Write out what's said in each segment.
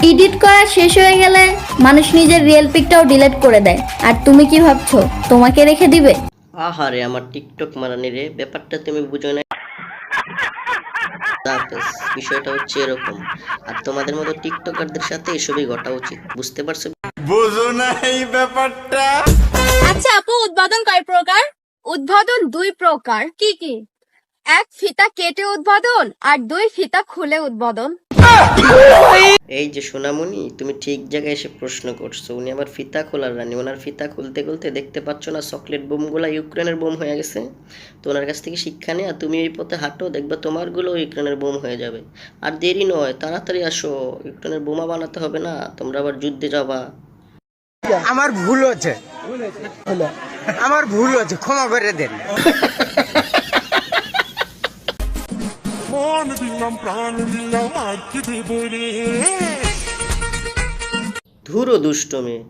Edit করা শেষ হয়ে গেলে মানুষ নিজের রিয়েল পিকটাও ডিলিট করে দেয়, আর তুমি কি ভাবছো তোমাকে রেখে দিবে? আহারে আমার টিকটক মারানি রে, ব্যাপারটা তুমি বুঝো না। বিষয়টা হচ্ছে এরকম, আর তোমাদের মতো টিকটকারদের সাথে এসবই ঘটা উচিত, বুঝতে পারছো? বুঝো না এই ব্যাপারটা। আচ্ছা আপু, উদ্বোধন কয় প্রকার? উদ্বোধন 2 প্রকার। কি কি? 1 ফিতা কেটে উদ্বোধন, আর 2 ফিতা খুলে উদ্বোধন। এই যে সোনামণি, তুমি ঠিক জায়গায় এসে প্রশ্ন করছো। উনি আমার ফিতা খোলার রানী, ওনার ফিতা খুলতে খুলতে দেখতে পাচ্ছ না চকলেট বোমগুলা ইউক্রেনের বোম হয়ে গেছে। তো ওনার কাছ থেকে শিক্ষা নেয়া, তুমি এই পথে হাঁটো, দেখবে তোমারগুলো ইউক্রেনের বোম হয়ে যাবে। আর দেরি নয়, তাড়াতাড়ি আসো, ইউক্রেনের বোমা বানাতে হবে না, তোমরা আবার যুদ্ধে যাবা। আমার ভুল হচ্ছে, আমার ভুল হচ্ছে, ক্ষমা করে দেন। মন দিলাম প্রাণ দিলাম আজকে দেবো রে। ধুরো দুষ্ট মেয়ে,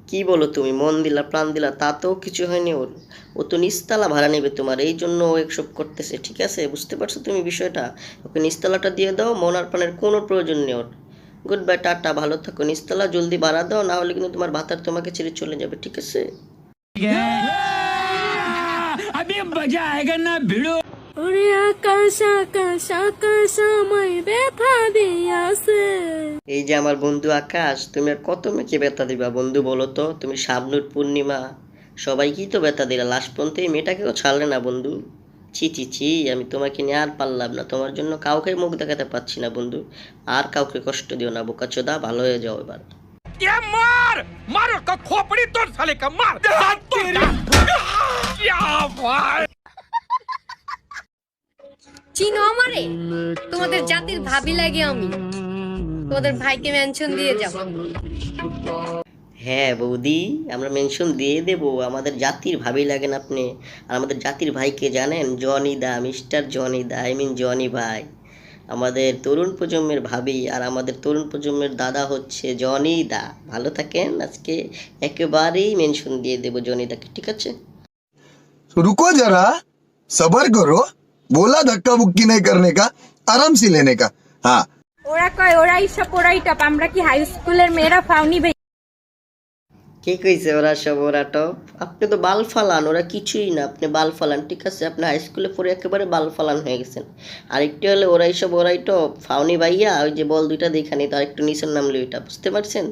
কি বলো তুমি? মন দিলা প্রাণ দিলা, তাতেও কিছু হয়নি ওর। ও তো নিস্তালা ভাড়া নেবে তোমার, এই জন্য ও এসব করতেছে। ঠিক আছে, বুঝতে পারছো তুমি বিষয়টা? ওকে নিস্তালাটা দিয়ে দাও, মন আর প্রাণের কোনো প্রয়োজন নেই ওর। গুড বাই, টাটা, ভালো থাকো। নিস্তালা জলদি বাড়া দাও, না হলে কিন্তু তোমার ভাতার তোমাকে ছেড়ে চলে যাবে। ঠিক আছে? ওরে আকাশ আকাশ আকাশ আমায় ব্যথা দিয়াছে। এই যে আমার বন্ধু আকাশ, তুমি আর কত মেয়েকে ব্যথা দিবা বন্ধু বলো তো? তুমি শাবনূর পূর্ণিমা, সবাইকেই তো ব্যথা দিলা, লাস্ট পর্যন্ত এই মেয়েটাকেও ছাড়লে না বন্ধু। ছি ছি ছি, আমি তোমাকে নিয়ে আর পারলাম না, তোমার জন্য কাউকে মুখ দেখাতে পারছি না বন্ধু। আর কাউকে কষ্ট দিও না বোকাচোদা, ভালো হয়ে যাও এবার। মার মার का खोपड़ी तोड़ साले का मार हाथ तोड़ क्या भाई। চিনো আমারে? তোমাদের জাতির ভাবি লাগে আমি। তোমাদের ভাইকে মেনশন দিয়ে যাব। হ্যাঁ বৌদি, আমরা মেনশন দিয়ে দেবো। আমাদের জাতির ভাবি লাগেন আপনি। আর আমাদের জাতির ভাইকে জানেন? জনি দা, মিস্টার জনি দা, আই মিন জনি ভাই। আমাদের তরুণ প্রজন্মের ভাবি আর আমাদের তরুণ প্রজন্মের দাদা হচ্ছে জনি দা। ভালো থাকেন, আজকে একেবারেই মেনশন দিয়ে দেবো জনি দাকে। ঠিক আছে? रुको जरा, सबर करो, बोला धक्का मुक्की नहीं करने का, आराम से लेने का। हाँ, ওরা কয় ওরাই সব ওরাই টপ, আমরা কি হাই স্কুলের মেয়েরা ফাউনি ভাই? কে কইছে ওরা সব ওরা টপ? আপনি তো বাল ফালান, ওরা কিছুই না, আপনি বাল ফালান। ঠিক আছে, আপনি হাই স্কুলে পড়ে একেবারে বাল ফালান হয়ে গেছেন। আর একটু হলে ওরাই সব ওরাই টপ, ফাউনি ভাইয়া, ওই যে বল দুইটা দেখানি, তার একটু নিচের নামলে ওইটা, বুঝতে পারছেন?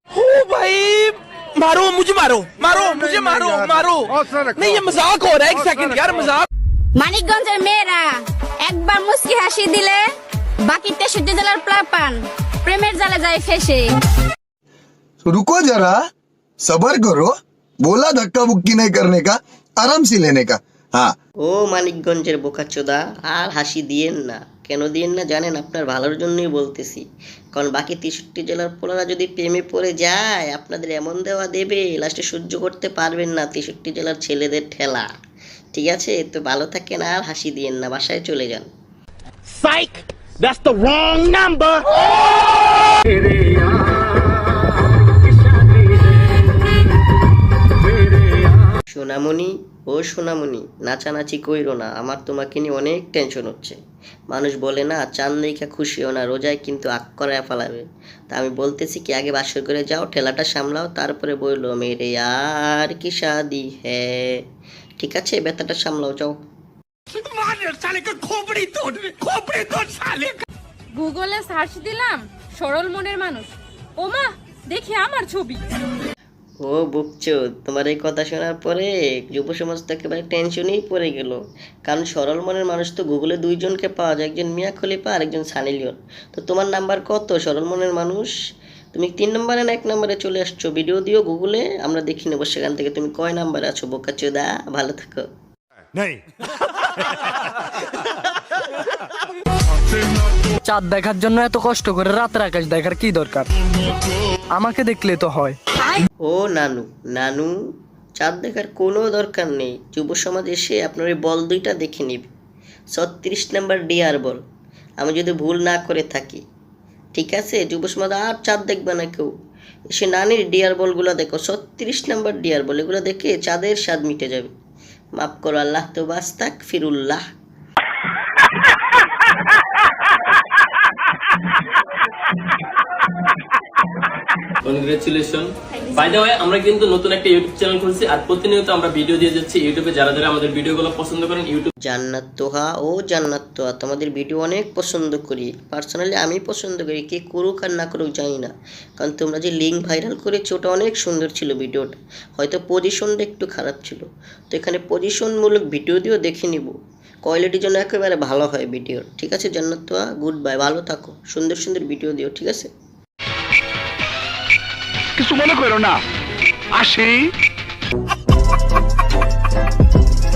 ओ भाई मारो मुझे, मारो मारो मुझे, मारो मारो। नहीं ये मजाक हो रहा है, एक सेकंड यार, मजाक। মানিকগঞ্জের মেয়েরা একবার মুস্কি হাসি দিলে বাকি 63 জেলার প্লাপান প্রেমের জালে যায় ফেসে। रुको जरा, सबर करो, बोला धक्का मुक्की नहीं करने का, आराम से लेने का। हाँ, ও মানিকগঞ্জের বোকাচোদা, আর হাসি দিয়েন না। কেন দিয়েন না জানেন? আপনার ভালোর জন্যই বলতেছি। কারণ বাকি 63 জেলার পোলারা যদি প্রেমে পড়ে যায়, আপনাদের এমন দেওয়া দেবে, লাস্টে সহ্য করতে পারবেন না 63 জেলার ছেলেদের ঠেলা। ঠিক আছে, তো ভালো থাকেন, আর হাসি দিয়েন না, বাসায় চলে যান। Psych, that's the wrong number. সোনামণি, ও সোনামণি, নাচানাচি কইরো না, আমার তোমাকে নিয়ে অনেক টেনশন হচ্ছে। মানুষ বলে না, চাঁদ দেখা খুশিও না, রোজায় কিন্তু আগ করায় ফেলাবে। তা আমি বলতেছি কি, আগে বাসর করে যাও, ঠেলাটা সামলাও, তারপরে বললো মেরে यार কি শাদি হ্যাঁ। ঠিক আছে, ব্যথাটা সামলাও, যাও। मार साले का खोपड़ी तोड़ साले का। গুগলে সার্চ দিলাম সরল মনের মানুষ, ওমা দেখি আমার ছবি। ও বুকছো, তোমার এই কথা শোনার পরে যুব সমাজ তো একেবারে টেনশনেই পড়ে গেল। কারণ সরল মনের মানুষ তো গুগলে দুইজনকে পাওয়া যায়, একজন মিয়া খলিফা আর একজন সানি লিওন। তো তোমার নাম্বার কত সরল মনের মানুষ? তুমি 3 নম্বরে না 1 নম্বরে চলে আসছো? ভিডিও দিও গুগলে, আমরা দেখি নেবো সেখান থেকে তুমি কয় নাম্বারে আছো বোকাচোদা। ভালো থাকো। চাঁদ দেখার জন্য এত কষ্ট করে রাতের আকাশ দেখার কি দরকার? আমাকে দেখলে তো হয়। ও নানু, নানু, চাঁদ দেখার কোনো দরকার নেই। যুব সমাজ এসে আপনার ওই বল দুইটা দেখে নিবে, 36 নাম্বার ডিয়ার বল, আমি যদি ভুল না করে থাকি। ঠিক আছে, যুব সমাজ আর চাঁদ দেখবে না কেউ, এসে নানির ডিয়ার বলগুলো দেখো, 36 নাম্বার ডিয়ার বল, এগুলো দেখে চাঁদের স্বাদ মিটে যাবে। মাফ করো, আল্লাহ তো বাস্তাক ফিরুল্লাহ। কনগ্রাচুলেশন। বাই দ্য ওয়ে, আমরা কিন্তু নতুন একটা ইউটিউব চ্যানেল খুলছি আর প্রতিনিয়ত আমরা ভিডিও দিয়ে যাচ্ছি ইউটিউবে। যারা যারা আমাদের ভিডিওগুলো পছন্দ করেন ইউটিউব জান্নাত তোহা ও জান্নাত তোহা, তোমাদের ভিডিও অনেক পছন্দ করি। পার্সোনালি আমি পছন্দ করি, কে করুক আর না করুক জানি না, কারণ তোমরা যে লিঙ্ক ভাইরাল করেছো ওটা অনেক সুন্দর ছিল ভিডিওটা। হয়তো পজিশনটা একটু খারাপ ছিল, তো এখানে পজিশনমূলক ভিডিও দিয়েও দেখে নিব, কোয়ালিটির জন্য একেবারে ভালো হয় ভিডিও। ঠিক আছে জান্নাত তোহা, গুড বাই, ভালো থাকো, সুন্দর সুন্দর ভিডিও দিও। ঠিক আছে। কিছু মনে করো না, আসি।